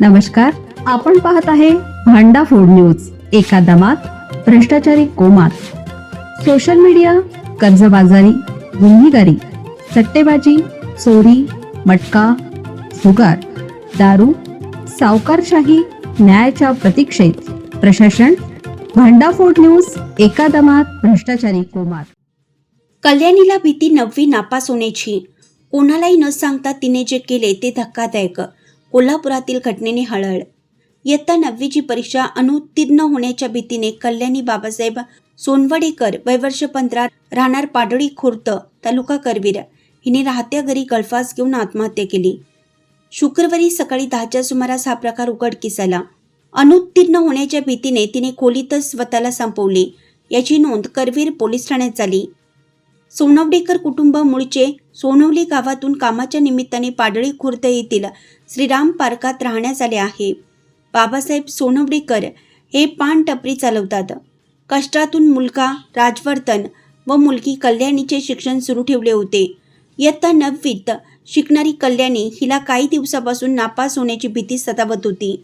नमस्कार, आपण पाहत आहे भांडा फोड न्यूज. एका दमात भ्रष्टाचारी कोमात. सोशल मीडिया, कर्जबाजारी, गुन्हेगारी, सट्टेबाजी, चोरी, मटका, जुगार, दारू, सावकारशाही, न्यायाच्या प्रतीक्षेत प्रशासन. भांडाफोड न्यूज. एका दमात भ्रष्टाचारी कोमात. कल्याणीला भीती 9वी नापास होण्याची. कोणालाही न सांगता तिने जे केले ते धक्कादायक. कोल्हापुरातील घटनेने हळहळ. इयत्ता 9वीची परीक्षा अनुत्तीर्ण होण्याच्या भीतीने कल्याणी बाबासाहेब सोनवडेकर, वय वर्ष 15, राहणार पाडळी खुर्द, तालुका करवीर, हिने राहत्या घरी गळफास घेऊन आत्महत्या केली. शुक्रवारी सकाळी 10च्या सुमारास हा प्रकार उघडकीस आला. अनुत्तीर्ण होण्याच्या भीतीने तिने खोलीतच स्वतःला संपवले. याची नोंद करवीर पोलीस ठाण्यात झाली. सोनवडेकर कुटुंब मूळचे सोनवली गावातून कामाच्या निमित्ताने पाडळी खुर्द येथील श्रीराम पार्कात राहण्यास आले आहे. बाबासाहेब सोनवडेकर हे पान टपरी चालवतात. कष्टातून मुलगा राजवर्धन व मुलगी कल्याणीचे शिक्षण सुरू ठेवले होते. इयत्ता 9वीत शिकणारी कल्याणी हिला काही दिवसापासून नापास होण्याची भीती सतावत होती.